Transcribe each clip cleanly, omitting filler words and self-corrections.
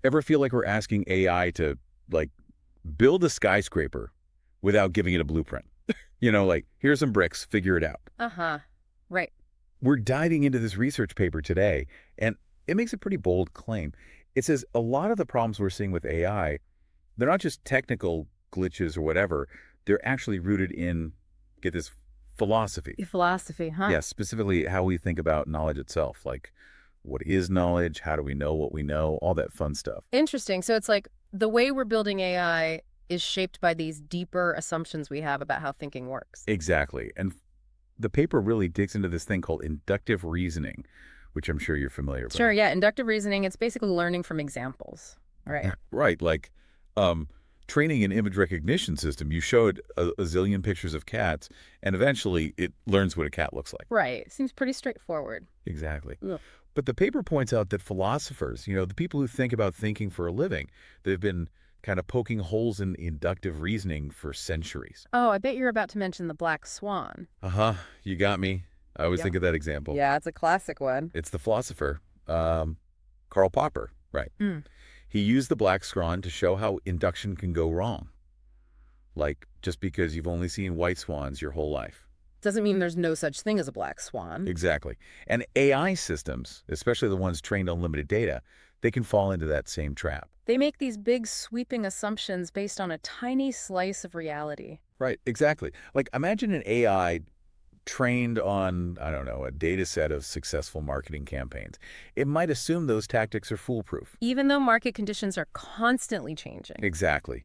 Ever feel like we're asking AI to, like, build a skyscraper without giving it a blueprint? Like, here's some bricks, figure it out. Uh-huh. Right. We're diving into this research paper today, and it makes a pretty bold claim. It says a lot of the problems we're seeing with AI, they're not just technical glitches or whatever. They're actually rooted in, get this, philosophy. Philosophy, huh? Yes, specifically how we think about knowledge itself. Like, what is knowledge? How do we know what we know? All that fun stuff. Interesting. So it's like the way we're building AI is shaped by these deeper assumptions we have about how thinking works. Exactly. And the paper really digs into this thing called inductive reasoning, which I'm sure you're familiar with. Sure, yeah. Inductive reasoning, it's basically learning from examples. Right. Right. Like, training an image recognition system, you show it a zillion pictures of cats, and eventually it learns what a cat looks like. Right. Seems pretty straightforward. Exactly. Ugh. But the paper points out that philosophers, the people who think about thinking for a living, they've been kind of poking holes in inductive reasoning for centuries. Oh, I bet you're about to mention the black swan. Uh-huh. You got me. I always Yeah. think of that example. Yeah, it's a classic one. It's the philosopher, Karl Popper, right? Mm. He used the black swan to show how induction can go wrong. Like, just because you've only seen white swans your whole life. Doesn't mean there's no such thing as a black swan. Exactly. And AI systems, especially the ones trained on limited data, they can fall into that same trap. They make these big sweeping assumptions based on a tiny slice of reality. Right, exactly. Like, imagine an AI trained on, I don't know, a data set of successful marketing campaigns. It might assume those tactics are foolproof. Even though market conditions are constantly changing. Exactly.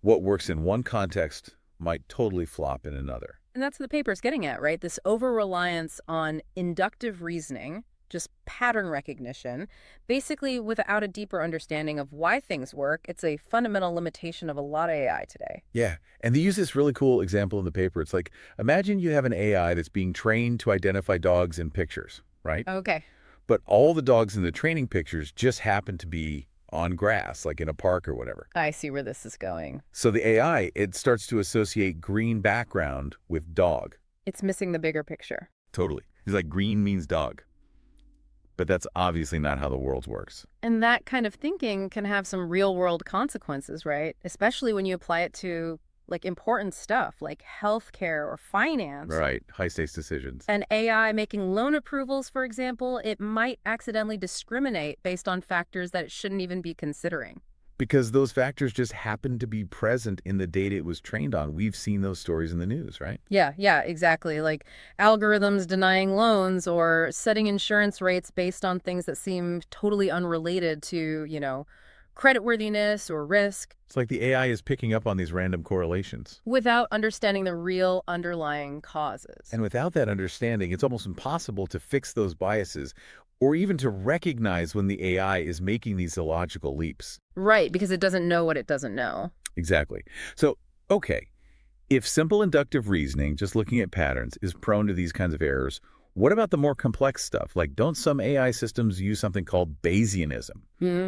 What works in one context might totally flop in another. And that's what the paper's getting at, right? This over-reliance on inductive reasoning, just pattern recognition, basically without a deeper understanding of why things work. It's a fundamental limitation of a lot of AI today. Yeah, and they use this really cool example in the paper. It's like, imagine you have an AI that's being trained to identify dogs in pictures, right? Okay. But all the dogs in the training pictures just happen to be on grass, like in a park or whatever. I see where this is going. So the AI, it starts to associate green background with dog. It's missing the bigger picture. Totally. It's like green means dog. But that's obviously not how the world works. And that kind of thinking can have some real-world consequences, right? Especially when you apply it to, like, important stuff like healthcare or finance. Right. High-stakes decisions. An AI making loan approvals, for example, it might accidentally discriminate based on factors that it shouldn't even be considering. Because those factors just happen to be present in the data it was trained on. We've seen those stories in the news, right? Yeah, exactly. Like algorithms denying loans or setting insurance rates based on things that seem totally unrelated to, creditworthiness or risk It's like the AI is picking up on these random correlations. without understanding the real underlying causes. And without that understanding, it's almost impossible to fix those biases or even to recognize when the AI is making these illogical leaps. Right, because it doesn't know what it doesn't know. Exactly. So, okay, if simple inductive reasoning, just looking at patterns, is prone to these kinds of errors, what about the more complex stuff? Like, don't some AI systems use something called Bayesianism?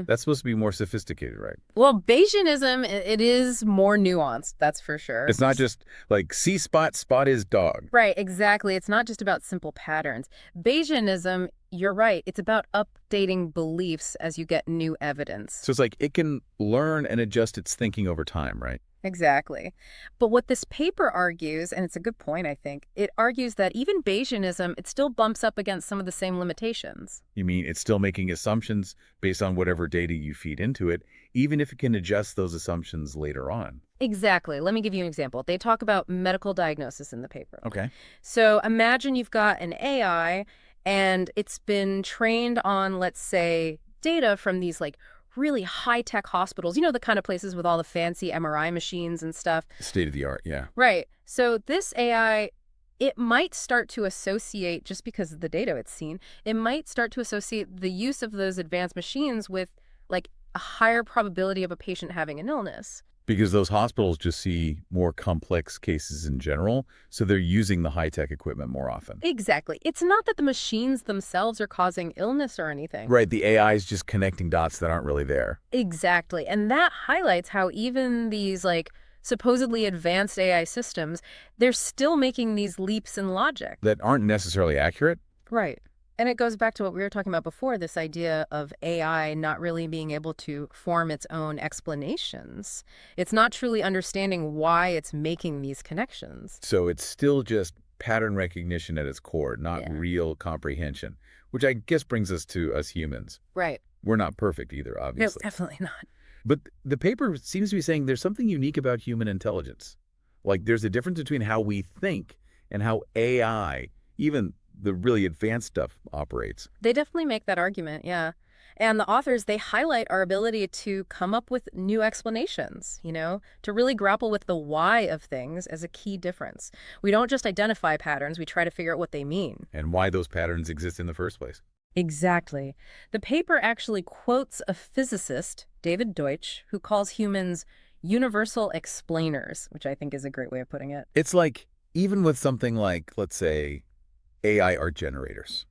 That's supposed to be more sophisticated, right? Well, Bayesianism, it is more nuanced, that's for sure. It's not just like see spot, spot is dog. Right, exactly. It's not just about simple patterns. Bayesianism, you're right, it's about updating beliefs as you get new evidence. So it's like it can learn and adjust its thinking over time, right? Exactly. But what this paper argues, and it's a good point, I think, it argues that even Bayesianism, it still bumps up against some of the same limitations. You mean it's still making assumptions based on whatever data you feed into it, even if it can adjust those assumptions later on? Exactly. Let me give you an example. They talk about medical diagnosis in the paper. Okay. So imagine you've got an AI and it's been trained on, let's say, data from these like really high-tech hospitals, the kind of places with all the fancy MRI machines and stuff. State of the art, yeah. Right. So this AI, it might start to associate, just because of the data it's seen, it might start to associate the use of those advanced machines with like a higher probability of a patient having an illness. Because those hospitals just see more complex cases in general, so they're using the high-tech equipment more often. Exactly. It's not that the machines themselves are causing illness or anything. Right, the AI is just connecting dots that aren't really there. Exactly. And that highlights how even these like supposedly advanced AI systems, they're still making these leaps in logic. That aren't necessarily accurate. Right. And it goes back to what we were talking about before, this idea of AI not really being able to form its own explanations. It's not truly understanding why it's making these connections. So it's still just pattern recognition at its core, not Yeah. real comprehension, which I guess brings us to us humans. Right. We're not perfect either, No, obviously. definitely not. But the paper seems to be saying there's something unique about human intelligence. Like there's a difference between how we think and how AI, even the really advanced stuff, operates. They definitely make that argument, yeah. And the authors, they highlight our ability to come up with new explanations, to really grapple with the why of things as a key difference. We don't just identify patterns, we try to figure out what they mean. And why those patterns exist in the first place. Exactly. The paper actually quotes a physicist, David Deutsch, who calls humans universal explainers, which I think is a great way of putting it. It's like, even with something like, let's say, AI art generators.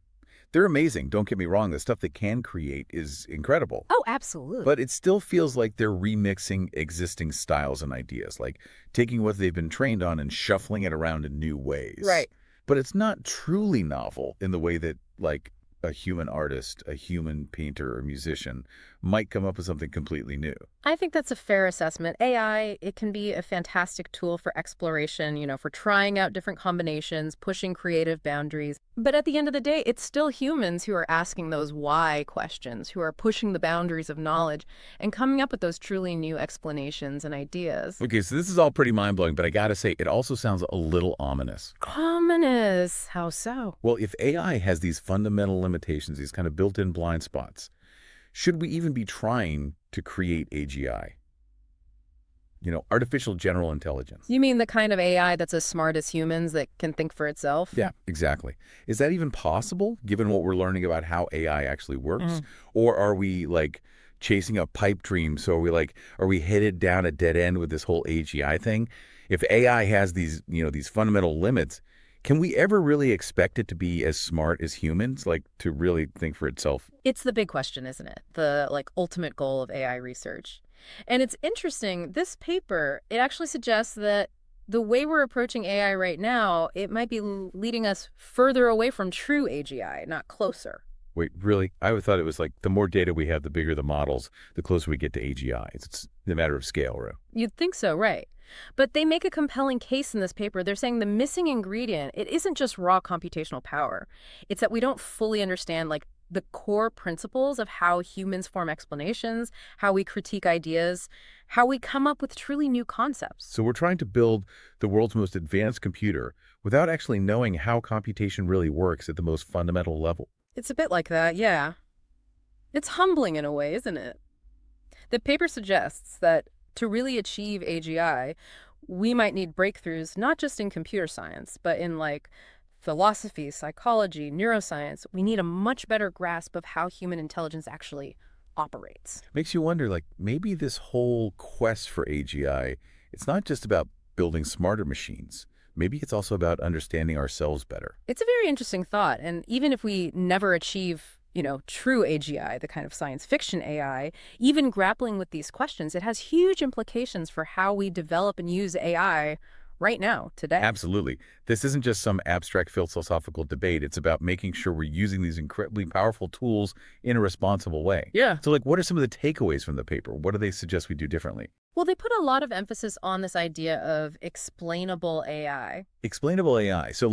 They're amazing, don't get me wrong. The stuff they can create is incredible. Oh, absolutely. But it still feels like they're remixing existing styles and ideas, like taking what they've been trained on and shuffling it around in new ways. Right. But it's not truly novel in the way that, like, a human artist, a human painter or musician might come up with something completely new. I think that's a fair assessment. AI, it can be a fantastic tool for exploration, for trying out different combinations, pushing creative boundaries. But at the end of the day, it's still humans who are asking those why questions, who are pushing the boundaries of knowledge and coming up with those truly new explanations and ideas. Okay, so this is all pretty mind-blowing, but I gotta say, it also sounds a little ominous. Ominous. How so? Well, if AI has these fundamental limitations, these kind of built-in blind spots, should we even be trying to create AGI? Artificial general intelligence. You mean the kind of AI that's as smart as humans that can think for itself? Yeah, exactly. Is that even possible, given what we're learning about how AI actually works? Mm. Or are we, like, chasing a pipe dream? So are we headed down a dead end with this whole AGI thing? If AI has these fundamental limits, can we ever really expect it to be as smart as humans, like to really think for itself? It's the big question, isn't it? The ultimate goal of AI research. And it's interesting, this paper, it actually suggests that the way we're approaching AI right now, it might be leading us further away from true AGI, not closer. Wait, really? I would thought it was like the more data we have, the bigger the models, the closer we get to AGI. It's a matter of scale, right? You'd think so, right? But they make a compelling case in this paper. They're saying the missing ingredient, it isn't just raw computational power. It's that we don't fully understand the core principles of how humans form explanations, how we critique ideas, how we come up with truly new concepts. So we're trying to build the world's most advanced computer without actually knowing how computation really works at the most fundamental level. It's a bit like that, yeah. It's humbling in a way, isn't it? The paper suggests that to really achieve AGI, we might need breakthroughs not just in computer science, but in philosophy, psychology, neuroscience. We need a much better grasp of how human intelligence actually operates. Makes you wonder, like, maybe this whole quest for AGI, it's not just about building smarter machines. Maybe it's also about understanding ourselves better. It's a very interesting thought. And even if we never achieve, true AGI, the kind of science fiction AI, even grappling with these questions, it has huge implications for how we develop and use AI right now, today. Absolutely. This isn't just some abstract philosophical debate. It's about making sure we're using these incredibly powerful tools in a responsible way. Yeah. So, what are some of the takeaways from the paper? What do they suggest we do differently? Well, they put a lot of emphasis on this idea of explainable AI. Explainable AI. So,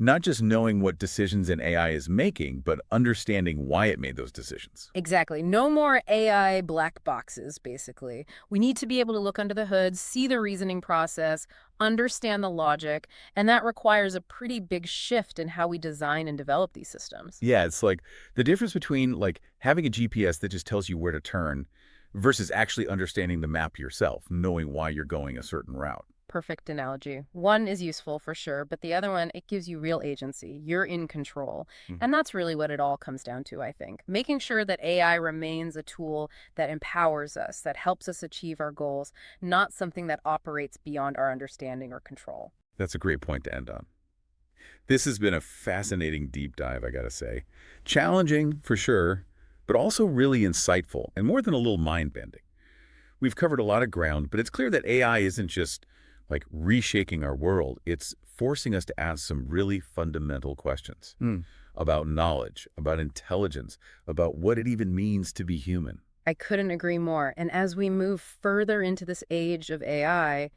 not just knowing what decisions an AI is making, but understanding why it made those decisions. Exactly. No more AI black boxes, basically. We need to be able to look under the hood, see the reasoning process, understand the logic, and that requires a pretty big shift in how we design and develop these systems. Yeah, it's like the difference between having a GPS that just tells you where to turn versus actually understanding the map yourself, knowing why you're going a certain route. Perfect analogy. One is useful for sure, but the other one, it gives you real agency. You're in control. Mhm. And that's really what it all comes down to, I think. Making sure that AI remains a tool that empowers us, that helps us achieve our goals, not something that operates beyond our understanding or control. That's a great point to end on. This has been a fascinating deep dive, I gotta say. Challenging, for sure, but also really insightful and more than a little mind-bending. We've covered a lot of ground, but it's clear that AI isn't just reshaping our world. It's forcing us to ask some really fundamental questions. about knowledge, about intelligence, about what it even means to be human. I couldn't agree more. And as we move further into this age of AI,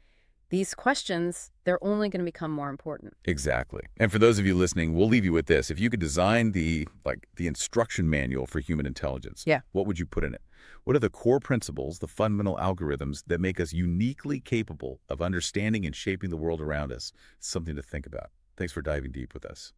these questions, they're only going to become more important. Exactly. And for those of you listening, we'll leave you with this. If you could design the instruction manual for human intelligence, Yeah. what would you put in it? What are the core principles, the fundamental algorithms that make us uniquely capable of understanding and shaping the world around us? Something to think about. Thanks for diving deep with us.